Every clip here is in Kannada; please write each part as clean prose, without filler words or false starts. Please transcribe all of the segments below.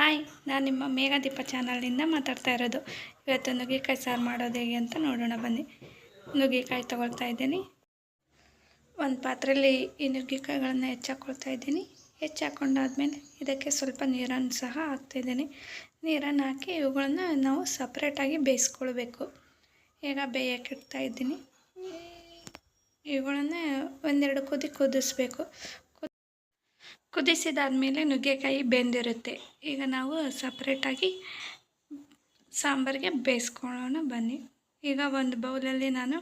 ಹಾಯ್, ನಾನು ನಿಮ್ಮ ಮೇಘದೀಪ ಚಾನಲ್ನಿಂದ ಮಾತಾಡ್ತಾ ಇರೋದು. ಇವತ್ತು ನುಗ್ಗೆಕಾಯಿ ಸಾರು ಮಾಡೋದು ಹೇಗೆ ಅಂತ ನೋಡೋಣ ಬನ್ನಿ. ನುಗ್ಗೆಕಾಯಿ ತೊಗೊಳ್ತಾ ಇದ್ದೀನಿ. ಒಂದು ಪಾತ್ರೆಯಲ್ಲಿ ಈ ನುಗ್ಗೆಕಾಯಿಗಳನ್ನು ಹೆಚ್ಚಾಕೊಳ್ತಾ ಇದ್ದೀನಿ. ಹೆಚ್ಚಾಕೊಂಡಾದ್ಮೇಲೆ ಇದಕ್ಕೆ ಸ್ವಲ್ಪ ನೀರನ್ನು ಸಹ ಹಾಕ್ತಾಯಿದ್ದೀನಿ. ನೀರನ್ನು ಹಾಕಿ ಇವುಗಳನ್ನು ನಾವು ಸಪ್ರೇಟಾಗಿ ಬೇಯಿಸ್ಕೊಳ್ಬೇಕು. ಈಗ ಬೇಯಕ್ಕೆ ಇಡ್ತಾ ಇದ್ದೀನಿ. ಇವುಗಳನ್ನು ಒಂದೆರಡು ಕುದಿಸ್ಬೇಕು. ಕುದಿಸಿದಾದ್ಮೇಲೆ ನುಗ್ಗೆಕಾಯಿ ಬೆಂದಿರುತ್ತೆ. ಈಗ ನಾವು ಸಪ್ರೇಟಾಗಿ ಸಾಂಬಾರಿಗೆ ಬೇಯಿಸ್ಕೊಳ್ಳೋಣ ಬನ್ನಿ. ಈಗ ಒಂದು ಬೌಲಲ್ಲಿ ನಾನು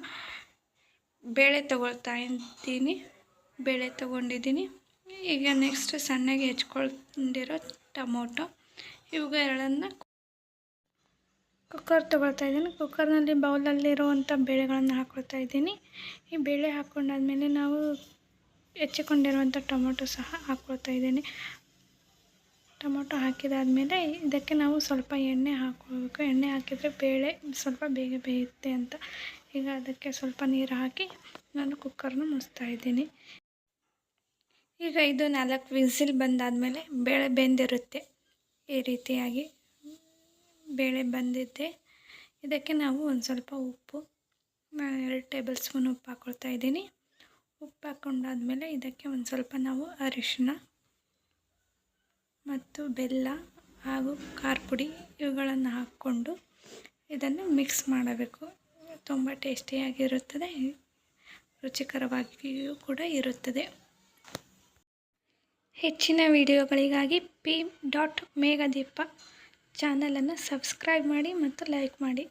ಬೇಳೆ ತೊಗೊಳ್ತಾ ಇದ್ದೀನಿ. ಬೇಳೆ ತೊಗೊಂಡಿದ್ದೀನಿ. ಈಗ ನೆಕ್ಸ್ಟ್ ಸಣ್ಣಗೆ ಹೆಚ್ಕೊಂಡಿರೋ ಟೊಮೊಟೊ, ಇವುಗಳೆರಡನ್ನು ಕುಕ್ಕರ್ ತೊಗೊಳ್ತಾ ಇದ್ದೀನಿ. ಕುಕ್ಕರ್ನಲ್ಲಿ ಬೌಲಲ್ಲಿರುವಂಥ ಬೇಳೆಗಳನ್ನು ಹಾಕ್ಕೊಳ್ತಾ ಇದ್ದೀನಿ. ಈ ಬೇಳೆ ಹಾಕ್ಕೊಂಡಾದ್ಮೇಲೆ ನಾವು ಹೆಚ್ಚಿಕೊಂಡಿರುವಂಥ ಟೊಮೊಟೊ ಸಹ ಹಾಕ್ಕೊಳ್ತಾ ಇದ್ದೀನಿ. ಟೊಮೊಟೊ ಹಾಕಿದಾದ್ಮೇಲೆ ಇದಕ್ಕೆ ನಾವು ಸ್ವಲ್ಪ ಎಣ್ಣೆ ಹಾಕ್ಕೊಳ್ಬೇಕು. ಎಣ್ಣೆ ಹಾಕಿದರೆ ಬೇಳೆ ಸ್ವಲ್ಪ ಬೇಗ ಬೇಯುತ್ತೆ ಅಂತ. ಈಗ ಅದಕ್ಕೆ ಸ್ವಲ್ಪ ನೀರು ಹಾಕಿ ನಾನು ಕುಕ್ಕರ್ನ ಮುಚ್ತಾ ಇದ್ದೀನಿ. ಈಗ ಇದು 4 ವಿಸಿಲ್ ಬಂದಾದಮೇಲೆ ಬೇಳೆ ಬೆಂದಿರುತ್ತೆ. ಈ ರೀತಿಯಾಗಿ ಬೇಳೆ ಬಂದಿದ್ದೆ. ಇದಕ್ಕೆ ನಾವು ಒಂದು ಸ್ವಲ್ಪ ಉಪ್ಪು, 2 ಟೇಬಲ್ ಸ್ಪೂನ್ ಉಪ್ಪು ಹಾಕ್ಕೊಳ್ತಾ ಇದ್ದೀನಿ. ಉಪ್ಪು ಹಾಕ್ಕೊಂಡಾದ್ಮೇಲೆ ಇದಕ್ಕೆ ಒಂದು ಸ್ವಲ್ಪ ನಾವು ಅರಿಶಿನ ಮತ್ತು ಬೆಲ್ಲ ಹಾಗೂ ಖಾರ ಪುಡಿ ಇವುಗಳನ್ನು ಹಾಕ್ಕೊಂಡು ಇದನ್ನು ಮಿಕ್ಸ್ ಮಾಡಬೇಕು. ತುಂಬ ಟೇಸ್ಟಿಯಾಗಿರುತ್ತದೆ, ರುಚಿಕರವಾಗಿಯೂ ಕೂಡ ಇರುತ್ತದೆ. ಹೆಚ್ಚಿನ ವಿಡಿಯೋಗಳಿಗಾಗಿ p.ಮೇಘದೀಪ ಚಾನಲನ್ನು ಸಬ್ಸ್ಕ್ರೈಬ್ ಮಾಡಿ ಮತ್ತು ಲೈಕ್ ಮಾಡಿ.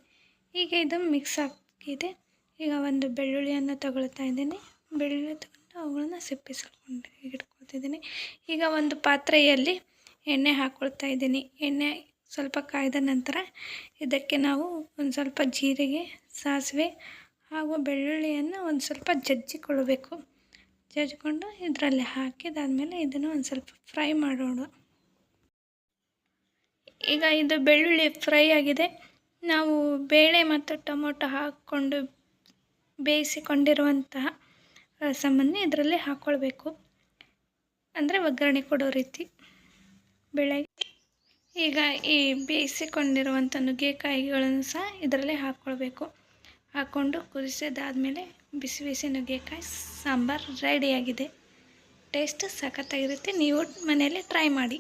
ಈಗ ಇದು ಮಿಕ್ಸ್ ಆಗಿದೆ. ಈಗ ಒಂದು ಬೆಳ್ಳುಳ್ಳಿಯನ್ನು ತಗೊಳ್ತಾ ಇದ್ದೀನಿ. ಬೆಳ್ಳುಳ್ಳಿ ತಗೊಂಡು ಅವುಗಳನ್ನು ಸಿಪ್ಪಿಸ್ಕೊಂಡು ಇಟ್ಕೊಳ್ತಿದ್ದೀನಿ. ಈಗ ಒಂದು ಪಾತ್ರೆಯಲ್ಲಿ ಎಣ್ಣೆ ಹಾಕ್ಕೊಳ್ತಾ ಇದ್ದೀನಿ. ಎಣ್ಣೆ ಸ್ವಲ್ಪ ಕಾಯ್ದ ನಂತರ ಇದಕ್ಕೆ ನಾವು ಒಂದು ಸ್ವಲ್ಪ ಜೀರಿಗೆ, ಸಾಸಿವೆ ಹಾಗೂ ಬೆಳ್ಳುಳ್ಳಿಯನ್ನು ಒಂದು ಸ್ವಲ್ಪ ಜಜ್ಜಿಕೊಳ್ಳಬೇಕು. ಜಜ್ಜಿಕೊಂಡು ಇದರಲ್ಲಿ ಹಾಕಿದಾದ್ಮೇಲೆ ಇದನ್ನು ಒಂದು ಸ್ವಲ್ಪ ಫ್ರೈ ಮಾಡೋಣ. ಈಗ ಇದು ಬೆಳ್ಳುಳ್ಳಿ ಫ್ರೈ ಆಗಿದೆ. ನಾವು ಬೇಳೆ ಮತ್ತು ಟೊಮೊಟೊ ಹಾಕ್ಕೊಂಡು ಬೇಯಿಸಿಕೊಂಡಿರುವಂತಹ ರಸಮನ್ನು ಇದರಲ್ಲಿ ಹಾಕ್ಕೊಳ್ಬೇಕು. ಅಂದರೆ ಒಗ್ಗರಣೆ ಕೊಡೋ ರೀತಿ ಬೇಳೆಗೆ. ಈಗ ಈ ಬೇಯಿಸಿಕೊಂಡಿರುವಂಥ ನುಗ್ಗೆಕಾಯಿಗಳನ್ನು ಸಹ ಇದರಲ್ಲಿ ಹಾಕ್ಕೊಳ್ಬೇಕು. ಹಾಕ್ಕೊಂಡು ಕುದಿಸಿದಾದ್ಮೇಲೆ ಬಿಸಿ ಬಿಸಿ ನುಗ್ಗೆಕಾಯಿ ಸಾಂಬಾರು ರೆಡಿಯಾಗಿದೆ. ಟೇಸ್ಟ್ ಸಖತ್ತಾಗಿರುತ್ತೆ. ನೀವು ಮನೆಯಲ್ಲೇ ಟ್ರೈ ಮಾಡಿ.